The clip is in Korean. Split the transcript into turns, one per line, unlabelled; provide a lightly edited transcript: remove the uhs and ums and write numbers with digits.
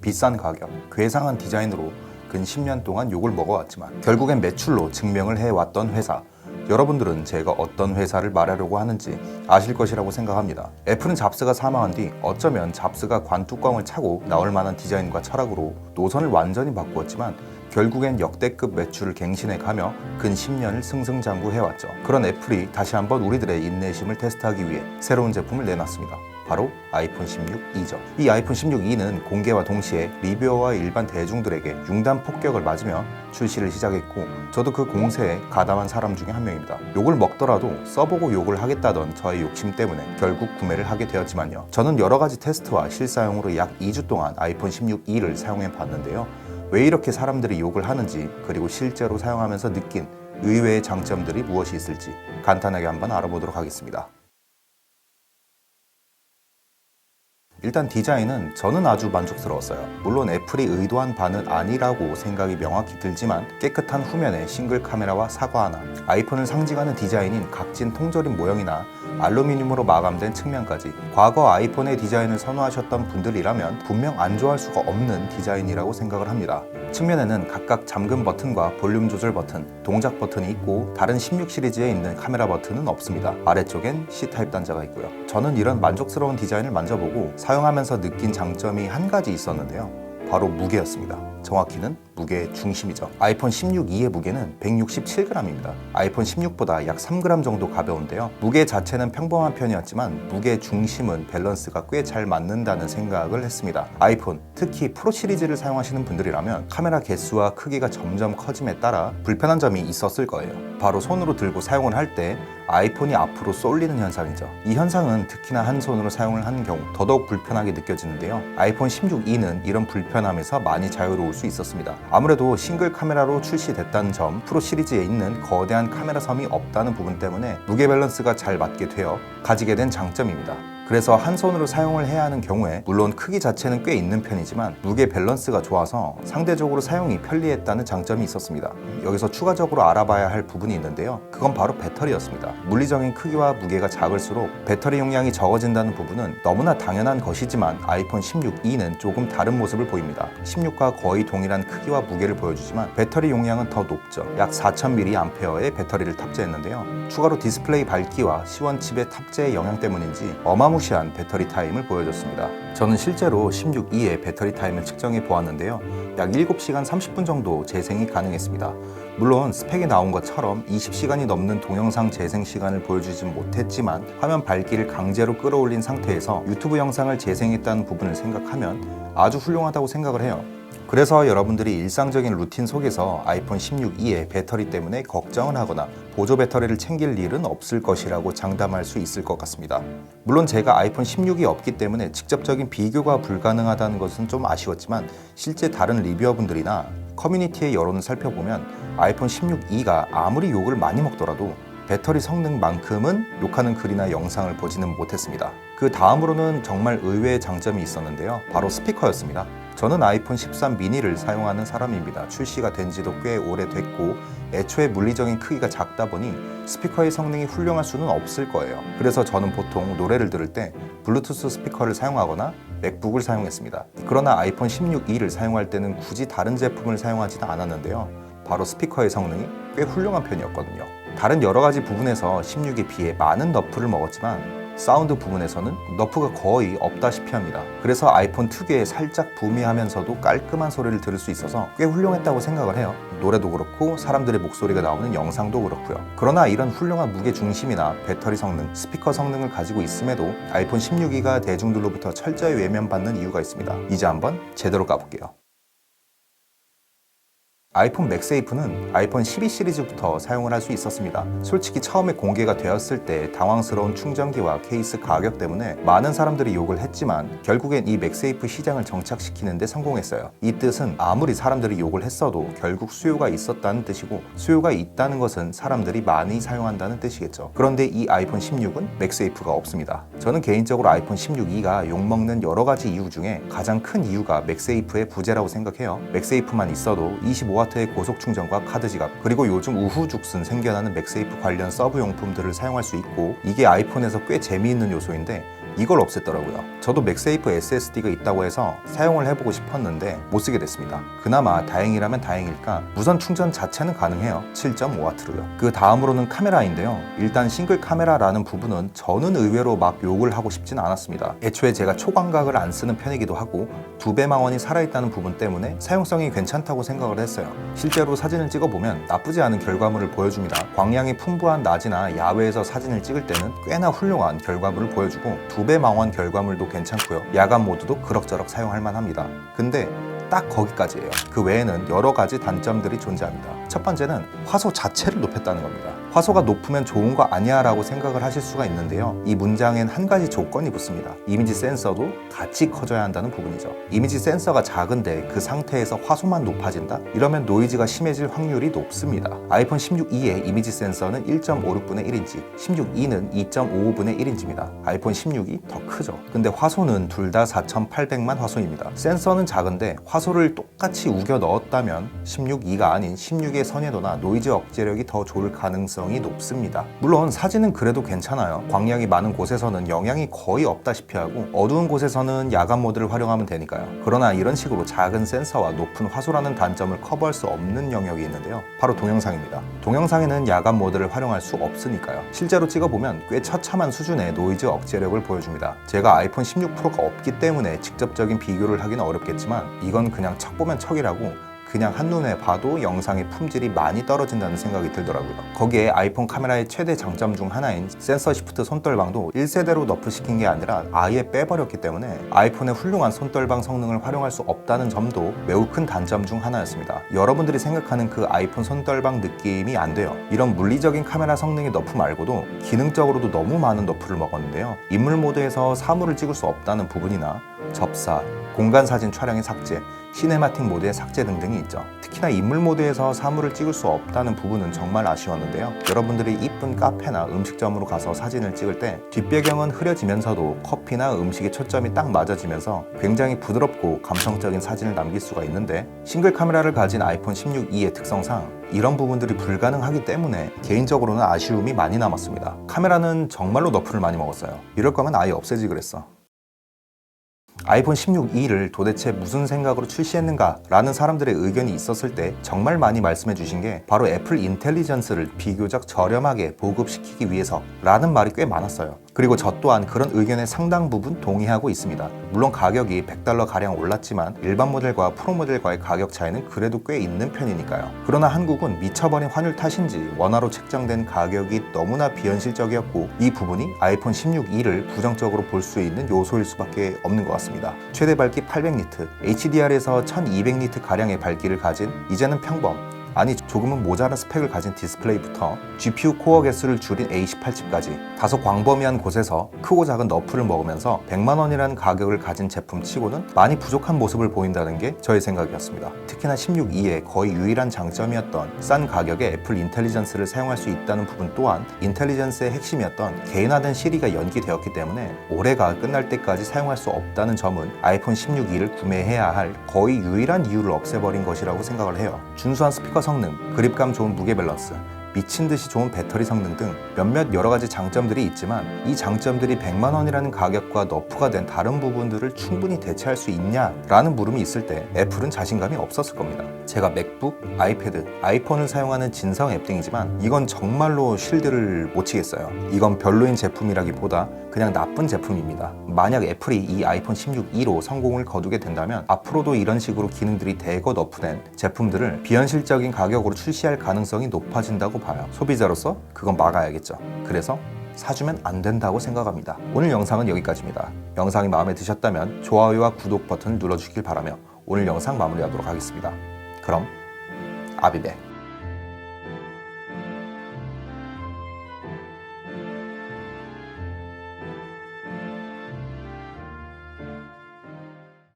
비싼 가격, 괴상한 디자인으로 근 10년 동안 욕을 먹어왔지만 결국엔 매출로 증명을 해왔던 회사, 여러분들은 제가 어떤 회사를 말하려고 하는지 아실 것이라고 생각합니다. 애플은 잡스가 사망한 뒤 어쩌면 잡스가 관뚜껑을 차고 나올 만한 디자인과 철학으로 노선을 완전히 바꾸었지만 결국엔 역대급 매출을 갱신해가며 근 10년을 승승장구해왔죠. 그런 애플이 다시 한번 우리들의 인내심을 테스트하기 위해 새로운 제품을 내놨습니다. 바로 아이폰 16e죠. 이 아이폰 16e는 공개와 동시에 리뷰어와 일반 대중들에게 융단 폭격을 맞으며 출시를 시작했고, 저도 그 공세에 가담한 사람 중에 한 명입니다. 욕을 먹더라도 써보고 욕을 하겠다던 저의 욕심 때문에 결국 구매를 하게 되었지만요. 저는 여러 가지 테스트와 실사용으로 약 2주 동안 아이폰 16e를 사용해 봤는데요. 왜 이렇게 사람들이 욕을 하는지, 그리고 실제로 사용하면서 느낀 의외의 장점들이 무엇이 있을지 간단하게 한번 알아보도록 하겠습니다. 일단 디자인은 저는 아주 만족스러웠어요. 물론 애플이 의도한 바는 아니라고 생각이 명확히 들지만 깨끗한 후면에 싱글 카메라와 사과 하나, 아이폰을 상징하는 디자인인 각진 통조림 모형이나 알루미늄으로 마감된 측면까지 과거 아이폰의 디자인을 선호하셨던 분들이라면 분명 안 좋아할 수가 없는 디자인이라고 생각을 합니다. 측면에는 각각 잠금 버튼과 볼륨 조절 버튼, 동작 버튼이 있고 다른 16 시리즈에 있는 카메라 버튼은 없습니다. 아래쪽엔 C타입 단자가 있고요. 저는 이런 만족스러운 디자인을 만져보고 사용하면서 느낀 장점이 한 가지 있었는데요. 바로 무게였습니다. 정확히는 무게의 중심이죠. 아이폰 16e의 무게는 167g입니다. 아이폰 16보다 약 3g 정도 가벼운데요. 무게 자체는 평범한 편이었지만 무게 중심은 밸런스가 꽤 잘 맞는다는 생각을 했습니다. 아이폰, 특히 프로 시리즈를 사용하시는 분들이라면 카메라 개수와 크기가 점점 커짐에 따라 불편한 점이 있었을 거예요. 바로 손으로 들고 사용을 할 때 아이폰이 앞으로 쏠리는 현상이죠. 이 현상은 특히나 한 손으로 사용을 하는 경우 더더욱 불편하게 느껴지는데요. 아이폰 16e는 이런 불편함에서 많이 자유로울 수 있었습니다. 아무래도 싱글 카메라로 출시됐다는 점, 프로 시리즈에 있는 거대한 카메라 섬이 없다는 부분 때문에 무게 밸런스가 잘 맞게 되어 가지게 된 장점입니다. 그래서 한 손으로 사용을 해야 하는 경우에 물론 크기 자체는 꽤 있는 편이지만 무게 밸런스가 좋아서 상대적으로 사용이 편리했다는 장점이 있었습니다. 여기서 추가적으로 알아봐야 할 부분이 있는데요. 그건 바로 배터리였습니다. 물리적인 크기와 무게가 작을수록 배터리 용량이 적어진다는 부분은 너무나 당연한 것이지만 아이폰 16e는 조금 다른 모습을 보입니다. 16과 거의 동일한 크기와 무게를 보여주지만 배터리 용량은 더 높죠. 약 4000mAh의 배터리를 탑재했는데요. 추가로 디스플레이 밝기와 시원칩의 탑재의 영향 때문인지 어마무시한 배터리 타임을 보여줬습니다. 저는 실제로 16e의 배터리 타임을 측정해 보았는데요. 약 7시간 30분 정도 재생이 가능했습니다. 물론 스펙에 나온 것처럼 20시간이 넘는 동영상 재생 시간을 보여주진 못했지만 화면 밝기를 강제로 끌어올린 상태에서 유튜브 영상을 재생했다는 부분을 생각하면 아주 훌륭하다고 생각을 해요. 그래서 여러분들이 일상적인 루틴 속에서 아이폰 16e의 배터리 때문에 걱정을 하거나 보조 배터리를 챙길 일은 없을 것이라고 장담할 수 있을 것 같습니다. 물론 제가 아이폰 16이 없기 때문에 직접적인 비교가 불가능하다는 것은 좀 아쉬웠지만 실제 다른 리뷰어분들이나 커뮤니티의 여론을 살펴보면 아이폰 16e가 아무리 욕을 많이 먹더라도 배터리 성능만큼은 욕하는 글이나 영상을 보지는 못했습니다. 그 다음으로는 정말 의외의 장점이 있었는데요. 바로 스피커였습니다. 저는 아이폰 13 미니를 사용하는 사람입니다. 출시가 된 지도 꽤 오래됐고 애초에 물리적인 크기가 작다 보니 스피커의 성능이 훌륭할 수는 없을 거예요. 그래서 저는 보통 노래를 들을 때 블루투스 스피커를 사용하거나 맥북을 사용했습니다. 그러나 아이폰 16e를 사용할 때는 굳이 다른 제품을 사용하지는 않았는데요. 바로 스피커의 성능이 꽤 훌륭한 편이었거든요. 다른 여러 가지 부분에서 16에 비해 많은 너프를 먹었지만 사운드 부분에서는 너프가 거의 없다시피 합니다. 그래서 아이폰 특유의 살짝 부미하면서도 깔끔한 소리를 들을 수 있어서 꽤 훌륭했다고 생각을 해요. 노래도 그렇고 사람들의 목소리가 나오는 영상도 그렇고요. 그러나 이런 훌륭한 무게 중심이나 배터리 성능, 스피커 성능을 가지고 있음에도 아이폰 16e가 대중들로부터 철저히 외면받는 이유가 있습니다. 이제 한번 제대로 까볼게요. 아이폰 맥세이프는 아이폰 12 시리즈부터 사용을 할 수 있었습니다. 솔직히 처음에 공개가 되었을 때 당황스러운 충전기와 케이스 가격 때문에 많은 사람들이 욕을 했지만 결국엔 이 맥세이프 시장을 정착시키는 데 성공했어요. 이 뜻은 아무리 사람들이 욕을 했어도 결국 수요가 있었다는 뜻이고, 수요가 있다는 것은 사람들이 많이 사용한다는 뜻이겠죠. 그런데 이 아이폰 16은 맥세이프가 없습니다. 저는 개인적으로 아이폰 16e가 욕먹는 여러 가지 이유 중에 가장 큰 이유가 맥세이프의 부재라고 생각해요. 맥세이프만 있어도 25W의 고속 충전과 카드 지갑, 그리고 요즘 우후죽순 생겨나는 맥세이프 관련 서브 용품들을 사용할 수 있고, 이게 아이폰에서 꽤 재미있는 요소인데 이걸 없앴더라고요. 저도 맥세이프 SSD가 있다고 해서 사용을 해보고 싶었는데 못 쓰게 됐습니다. 그나마 다행이라면 다행일까 무선 충전 자체는 가능해요. 7.5W로요. 그 다음으로는 카메라인데요. 일단 싱글 카메라라는 부분은 저는 의외로 막 욕을 하고 싶진 않았습니다. 애초에 제가 초광각을 안 쓰는 편이기도 하고 2배 망원이 살아있다는 부분 때문에 사용성이 괜찮다고 생각을 했어요. 실제로 사진을 찍어보면 나쁘지 않은 결과물을 보여줍니다. 광량이 풍부한 낮이나 야외에서 사진을 찍을 때는 꽤나 훌륭한 결과물을 보여주고 2배 망원 결과물도 괜찮고요. 야간 모드도 그럭저럭 사용할 만합니다. 근데 딱 거기까지예요. 그 외에는 여러 가지 단점들이 존재합니다. 첫 번째는 화소 자체를 높였다는 겁니다. 화소가 높으면 좋은 거 아니야 라고 생각을 하실 수가 있는데요. 이 문장엔 한 가지 조건이 붙습니다. 이미지 센서도 같이 커져야 한다는 부분이죠. 이미지 센서가 작은데 그 상태에서 화소만 높아진다? 이러면 노이즈가 심해질 확률이 높습니다. 아이폰 16e의 이미지 센서는 1.56분의 1인치, 16e는 2.55분의 1인치입니다. 아이폰 16이 더 크죠. 근데 화소는 둘 다 4800만 화소입니다. 센서는 작은데 화소를 똑같이 우겨 넣었다면 16e가 아닌 16의 선회도나 노이즈 억제력이 더 좋을 가능성이 높습니다. 물론 사진은 그래도 괜찮아요. 광량이 많은 곳에서는 영향이 거의 없다시피 하고 어두운 곳에서는 야간 모드를 활용하면 되니까요. 그러나 이런 식으로 작은 센서와 높은 화소라는 단점을 커버할 수 없는 영역이 있는데요. 바로 동영상입니다. 동영상에는 야간 모드를 활용할 수 없으니까요. 실제로 찍어보면 꽤 처참한 수준의 노이즈 억제력을 보여줍니다. 제가 아이폰 16 프로가 없기 때문에 직접적인 비교를 하기는 어렵겠지만 이건 그냥 척 보면 척이라고 그냥 한눈에 봐도 영상의 품질이 많이 떨어진다는 생각이 들더라고요. 거기에 아이폰 카메라의 최대 장점 중 하나인 센서 시프트 손떨방도 1세대로 너프시킨 게 아니라 아예 빼버렸기 때문에 아이폰의 훌륭한 손떨방 성능을 활용할 수 없다는 점도 매우 큰 단점 중 하나였습니다. 여러분들이 생각하는 그 아이폰 손떨방 느낌이 안 돼요. 이런 물리적인 카메라 성능의 너프 말고도 기능적으로도 너무 많은 너프를 먹었는데요. 인물 모드에서 사물을 찍을 수 없다는 부분이나 접사, 공간 사진 촬영의 삭제, 시네마틱 모드의 삭제 등등이 있죠. 특히나 인물 모드에서 사물을 찍을 수 없다는 부분은 정말 아쉬웠는데요. 여러분들이 이쁜 카페나 음식점으로 가서 사진을 찍을 때 뒷배경은 흐려지면서도 커피나 음식에 초점이 딱 맞아지면서 굉장히 부드럽고 감성적인 사진을 남길 수가 있는데 싱글 카메라를 가진 아이폰 16e의 특성상 이런 부분들이 불가능하기 때문에 개인적으로는 아쉬움이 많이 남았습니다. 카메라는 정말로 너프를 많이 먹었어요. 이럴 거면 아예 없애지 그랬어. 아이폰 16e를 도대체 무슨 생각으로 출시했는가 라는 사람들의 의견이 있었을 때 정말 많이 말씀해 주신 게 바로 애플 인텔리전스를 비교적 저렴하게 보급시키기 위해서 라는 말이 꽤 많았어요. 그리고 저 또한 그런 의견의 상당 부분 동의하고 있습니다. 물론 가격이 $100 가량 올랐지만 일반 모델과 프로 모델과의 가격 차이는 그래도 꽤 있는 편이니까요. 그러나 한국은 미쳐버린 환율 탓인지 원화로 책정된 가격이 너무나 비현실적이었고 이 부분이 아이폰 16e를 부정적으로 볼 수 있는 요소일 수밖에 없는 것 같습니다. 최대 밝기 800니트, HDR에서 1200니트 가량의 밝기를 가진 이제는 평범, 아니 조금은 모자란 스펙을 가진 디스플레이부터 GPU 코어 개수를 줄인 A18칩까지 다소 광범위한 곳에서 크고 작은 너프를 먹으면서 100만 원이라는 가격을 가진 제품 치고는 많이 부족한 모습을 보인다는 게 저의 생각이었습니다. 특히나 16e의 거의 유일한 장점이었던 싼 가격에 애플 인텔리전스를 사용할 수 있다는 부분 또한 인텔리전스의 핵심이었던 개인화된 시리가 연기되었기 때문에 올해가 끝날 때까지 사용할 수 없다는 점은 아이폰 16e를 구매해야 할 거의 유일한 이유를 없애버린 것이라고 생각을 해요. 준수한 스피커 성능, 그립감 좋은 무게 밸런스, 미친 듯이 좋은 배터리 성능 등 몇몇 여러 가지 장점들이 있지만 이 장점들이 100만 원이라는 가격과 너프가 된 다른 부분들을 충분히 대체할 수 있냐라는 물음이 있을 때 애플은 자신감이 없었을 겁니다. 제가 맥북, 아이패드, 아이폰을 사용하는 진성 앱등이지만 이건 정말로 실드를 못 치겠어요. 이건 별로인 제품이라기보다 그냥 나쁜 제품입니다. 만약 애플이 이 아이폰 16e로 성공을 거두게 된다면 앞으로도 이런 식으로 기능들이 대거 너프된 제품들을 비현실적인 가격으로 출시할 가능성이 높아진다고 봐요. 소비자로서 그건 막아야겠죠. 그래서 사주면 안 된다고 생각합니다. 오늘 영상은 여기까지입니다. 영상이 마음에 드셨다면 좋아요와 구독 버튼을 눌러주길 바라며 오늘 영상 마무리하도록 하겠습니다. 그럼 아비백.